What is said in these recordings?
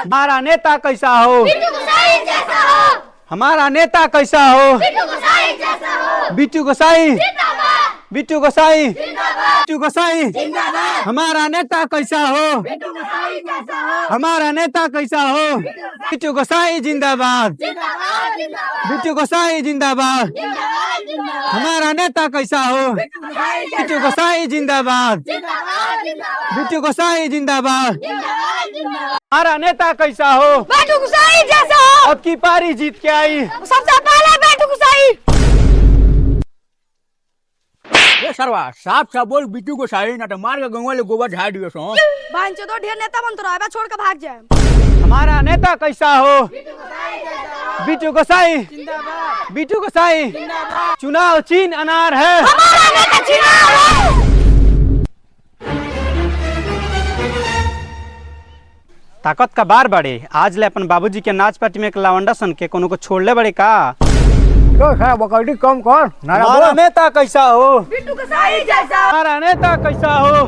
हमारा नेता कैसा हो? हमारा नेता कैसा हो? बिट्टू गोसाई, बिट्टू गोसाई, बिट्टू गोसाई। हमारा नेता कैसा हो? हमारा नेता कैसा हो? बिट्टू गोसाई जिंदाबाद, बिट्टू गोसाई जिंदाबाद। हमारा नेता कैसा हो? बिट्टू गोसाई जिंदाबाद, बिट्टू गोसाई जिंदाबाद। हमारा नेता कैसा हो? बिट्टू गोसाई जैसा हो। अब की पारी जीत के आई सबसे पहले बिट्टू गोसाई। ये सरवा साफ साफ बोल बिट्टू गोसाई ना तो मार के गंगा ले गोबर झाड़ दियो सो। बांचो तो ढेर नेता बन तो रहा छोड़ के भाग जाए। हमारा नेता कैसा हो? बिट्टू गोसाई जिंदाबाद, बिट्टू गोसाई। चुनाव चीन अनार है। हमारा नेता चुनाव है। ताकत का बार बड़े आज ले अपन बाबूजी के नाच पार्टी में एक लावंडा सन के कोनो को छोड़ ले बड़े का। तो सारा बकौड़ी कम कर नारा हमारा बोल। नेता कैसा हो? बिट्टू गोसाई जैसा। हमारा नेता कैसा हो?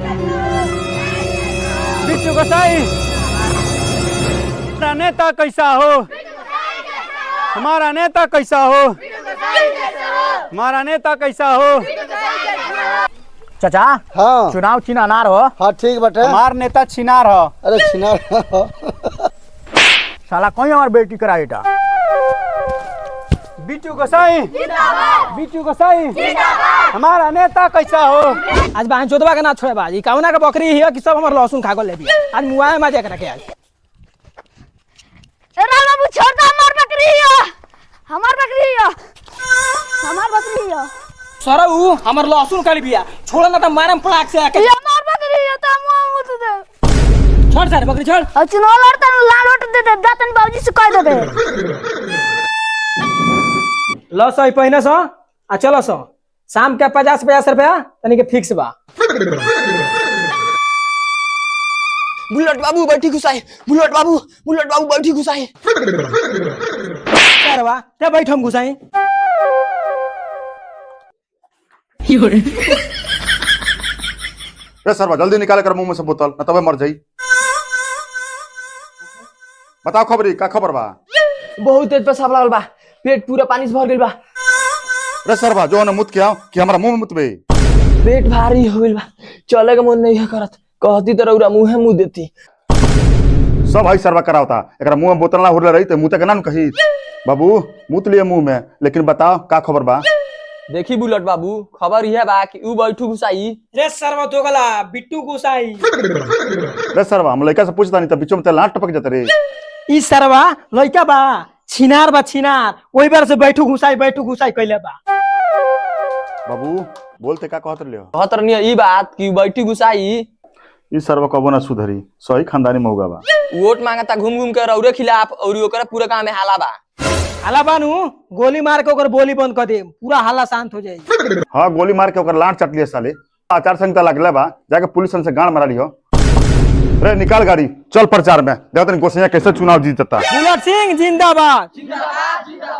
बिट्टू गोसाई। हमारा नेता कैसा हो? हमारा नेता कैसा हो? हमारा नेता कैसा हो? चाचा हाँ चुनाव चिन्ह अनार हो। हाँ ठीक बटे। हमार नेता छिनार हो। अरे छिनार साला कहीं हमार बेटी कराई था। बिट्टू गोसाई, बिट्टू गोसाई। हमारा नेता कैसा हो? आज बहन चोदवा के ना छोड़े बाजी काउना के बकरी है कि सब हमर लहसुन खा ले भी आज मुआ में मजा के आज। अरे बाबू छोड़ दो हमार बकरी है। हमार बकरी है। हमार बकरी है। सरऊ हमर लहसुन काली बिया छोड़ ना त मारम पड़ाक से आके। ये हमार बकरी है तो मुंह मुत दे। छोड़ सारे बकरी छोड़। और चुनाव लड़ता लाल वोट दे दे दातन बाबूजी से कह दे। ल सही पहिने सो आ चलो सो शाम के 50-50 रुपया तनी के फिक्स बा। बुलेट बाबू बैठी घुसाई, बुलेट बाबू बैठी घुसाई। सरवा ते बैठ हम घुसाई। सरवा जल्दी निकाले कर मुंह में से बोतल न तबे मर जाई। बताओ खबरी का खबर बा? बहुत तेज पेशाब लागल बा, पेट पूरा पानी से भर गइल बा। रे सरवा जो न मुत के आओ कि हमरा मुंह में मुतबे। पेट भारी हो गइल बा, चले के मन नहीं करत। कहती तो रउरा मुंह मुंह देती। सब भाई सरवा करावता एकरा मुंह में बोतल ना हुरले रही त मुंह तक ना न कही। बाबू मुत लिए मुंह में, लेकिन बताओ का खबर बा? देखी बुलेट बाबू खबर यह बा कि ऊ बैठू घुसाई। रे सरवा तो गला बिट्टू घुसाई। रे सरवा हम लड़का से पूछता नहीं त बीचों में ते लाट टपक जाते रे। ई सरवा लइका बा छिनार बा छिनार ओई बार से बैठू घुसाई कइले बा। बाबू बोलते का कहत लियो? कहत रहनी ई बात कि बैठी घुसाई। ई सरवा कबो ना सुधरी, सही खानदानी मौगा बा। वोट मांगता घूम घूम के रउरे खिलाफ और ओकरा पूरा गांव में हाला बा। हाला बानू गोली मार के ओकर बोली बंद कर दे पूरा हाला शांत हो जाई। हाँ गोली मार के ओकर लाट चट लिए साले। आचार संहिता लगले बा, जाके पुलिस से गांड मारा लियो। रे निकाल गाड़ी चल प्रचार में, देखो गोसैया कैसे चुनाव जीतता। बुलेट सिंह जिंदाबाद।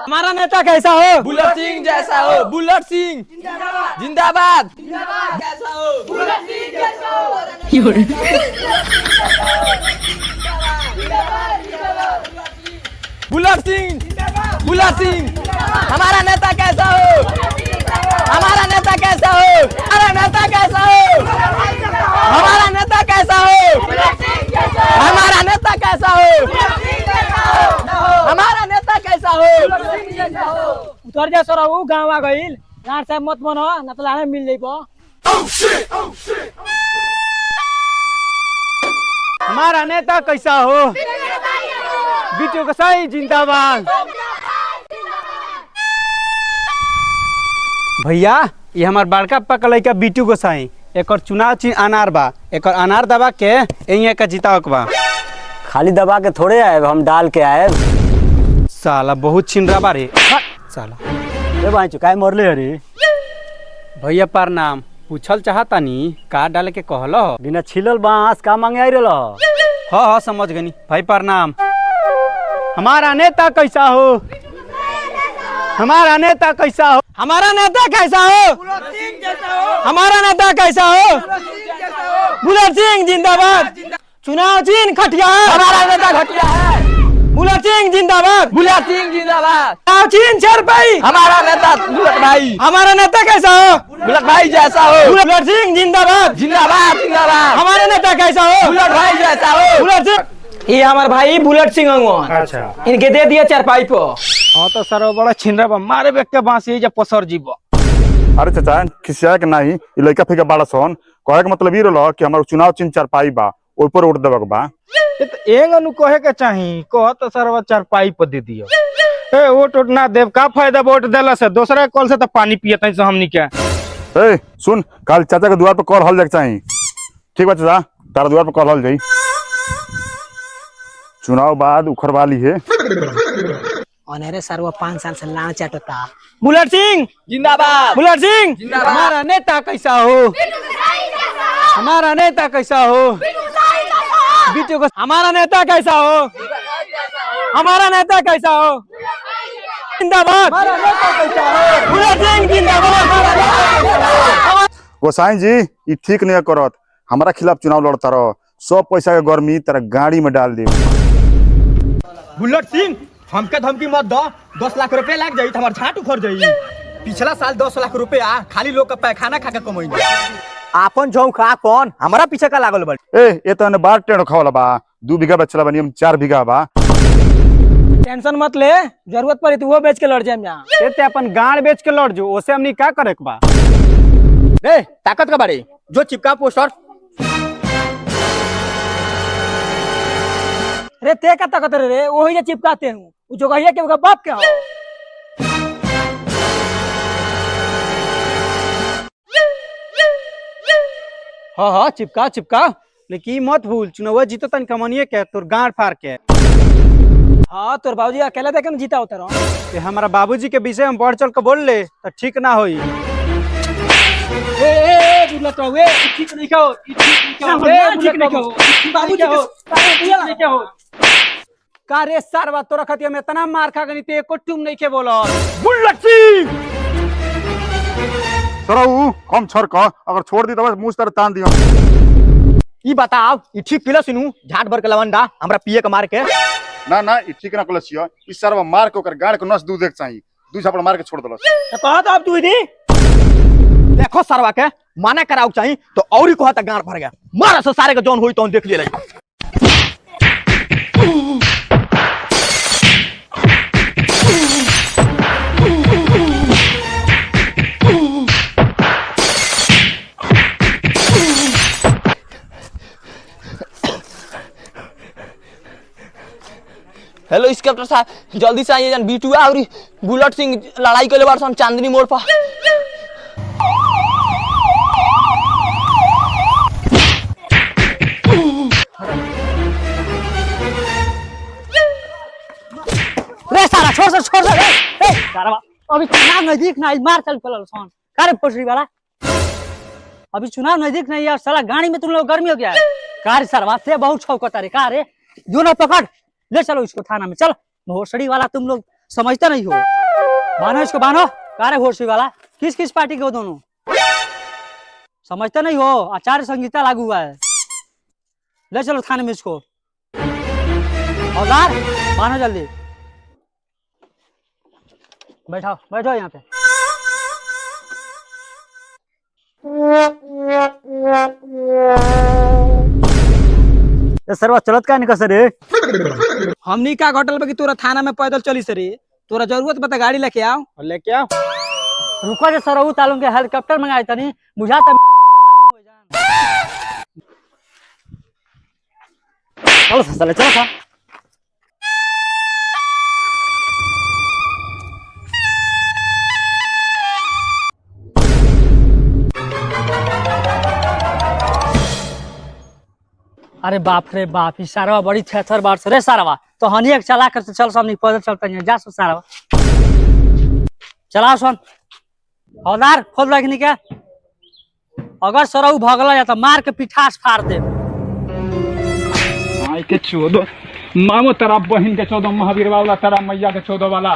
हमारा नेता कैसा हो? बुलेट सिंह जैसा हो, बुलेट सिंह जिंदाबाद। जैसा हो बुलेट सिंह जैसा हो। Bullet Singh, bullet Singh. हमारा नेता कैसा हो? हमारा नेता कैसा हो? हमारा नेता कैसा हो? हमारा नेता कैसा हो? हमारा नेता कैसा हो? हमारा नेता कैसा हो? उतर जा सरऊ गाँव आ गइल लाड साहब मत बनो ना तो लाने मिल जाइबो। हमारा नेता कैसा हो? बिट्टू गोसाई जिंदाबाद। भैया ये हमार बड़का पका लइका बिट्टू गोसाई एकर चुनाव चिन्ह अनार बा। एकर अनार दबा के यहीं का जिताव के बा। खाली दबा के थोड़े आए, हम डाल के आए। साला बहुत छिनरा बा रे साला। ए भाई चुकाए मरले अरे। भैया प्रणाम, पूछल चाहतानी का डाले के कहलो? बिना छिलल बांस का मांगे आई रहलो? हाँ समझ गनी भाई प्रणाम। हमारा नेता कैसा हो? हमारा नेता कैसा हो? हमारा नेता कैसा हो? हमारा नेता कैसा हो? बुलेट सिंह जिंदाबाद। चुनाव चिन्ह खटियार। हमारा नेता घटिया है। बुलेट सिंह जिंदाबाद। बुलेट सिंह जिंदाबाद। चुनाव चिन्ह चारपाई। हमारा नेता बुलेट भाई। हमारा नेता कैसा हो? बुलेट भाई जैसा हो। बुलेट सिंह जिंदाबाद। जिंदाबाद जिंदाबाद। हमारा नेता कैसा हो? बुलेट भाई जैसा हो। बुलेट सिंह। ये हमारे भाई बुलेट सिंह अंगवान। अच्छा इनके दे दिया चारपाई पे। हाँ तो सर बड़ा छिंदरा बा मारे बेक के बांस ये जब पसर जीव। अरे चाचा खिसिया के नहीं ई लड़का फिका बाड़ा सन कहे के मतलब ई रहल कि हमार चुनाव चिन्ह चारपाई बा ऊपर उठ देबक बा। एक अनु कहे के चाही कह तो सर चारपाई पर दे दियो। ए वोट उठ ना देव का फायदा वोट देला से दूसरा कॉल से तो पानी पियत है हमनी के। ए सुन कल चाचा के द्वार पर कॉल हल जाके चाही। ठीक बा चाचा तारा द्वार पर कॉल हल जाई। चुनाव बाद उखड़वा ली है। अनेरे सर वो 5 साल से लान चाटता। बुलेट सिंह जिंदाबाद। बुलेट सिंह। हमारा नेता कैसा हो? हमारा नेता कैसा हो? बीटू को हमारा नेता कैसा हो? हमारा नेता कैसा हो? जिंदाबाद। बुलेट सिंह जिंदाबाद। गोसाई जी ई ठीक नहीं करत हमारा खिलाफ चुनाव लड़ता रहो सब पैसा के गर्मी तेरा गाड़ी में डाल दे। बुलेट सिंह हमके धमकी मत दो। 10 लाख रुपए लग जाई हमार झाट उखड़ जाई। पिछला साल 10 लाख रुपया खाली लोग का पैखाना खा के कमाई। आपन जो खा कौन हमारा पीछे का लागल बड़। ए तो ने बार टेढ़ खावला बा 2 बीघा बचला बनी हम 4 बीघा बा। टेंशन मत ले जरूरत पड़ी तो वो बेच के लड़ जाए यहाँ। ये ते अपन गाड़ बेच के लौट जो ओसे हमनी का करे के बा? रे ताकत का बारे जो चिपका पोस्टर। रे ते का ताकत रे वही जे चिपकाते हूँ वो जो कहिए कि बाप क्या हो। हाँ चिपका चिपका लेकिन ई मत भूल चुनाव जीतो तन कमनिए के तोर गाड़ फाड़ के। हाँ तोर बाबूजी अकेला देखे में जीता होता रहो। ये हमारा बाबूजी के विषय में बढ़ चढ़ के बोल ले तो ठीक ना होई। बुलेट हो ठीक नहीं कहो ठीक नहीं कहो बाबूजी हो का रे सारवा तोरा खतिया में इतना मार खा गनी ते एको टुम नहीं के बोलो। बुलेट सिंह सरऊ कम छरक अगर छोड़ दी तो बस मुंह तर तान दियो। ई बताओ ई ठीक किलो सुनू झाट भर के लवंडा हमरा पिए के मार के। ना ना ई ठीक ना कलसियो ई सरवा मार के ओकर गाड़ के नस दूध देख चाहिए 2 झापड़ मार के छोड़ दलस। तो कहा तो अब तू दी देखो सरवा के माना कराऊ चाहिए तो और ही कहता गाड़ भर गया मारा से सारे के जौन होई तो देख ले रही। हेलो इंस्पेक्टर साहब जल्दी से आइए बीटू और बुलेट सिंह लड़ाई के बार चांदनी मोड़ पर। रे सारा छोड़ रे सारा अभी चुनाव नजदीक नहीं मार चल पड़ल सन कारे पोसरी वाला। अभी चुनाव नजदीक नहीं यार साला गाड़ी में तुम लोग गर्मी हो गया है। कार सरवा से बहुत छौकता रे कार जो ना पकड़ ले चलो इसको थाना में चल। भोसड़ी वाला तुम लोग समझते नहीं हो। बांधो इसको बांधो कार है भोसड़ी वाला किस किस पार्टी के हो दोनों समझते नहीं हो। आचार संहिता लागू हुआ है। ले चलो थाने में इसको औजार बांधो जल्दी। बैठो बैठो यहाँ पे। सरवा चलत का निकल सर हमनी का घटल बा कि तोरा थाना में पैदल चली सरी। तोरा जरूरत बता गाड़ी लेके आओ लेके आओ। रुको जे सरऊ तालुम के हेलीकॉप्टर मंगाई तनी बुझा त चलो चलो चलो। अरे बाप रे बाप ई सारवा बड़ी थेथर बार से रे सारवा तो हनी एक चला कर चल सब पैदल चलता है जा सो सारवा चलाओ सन हौदार खोल रखनी के। अगर सरऊ भगला या तो मार के पिठास फाड़ दे। के 14 मामो तेरा बहन के 14 महावीर वाला तेरा मैया के 14 वाला।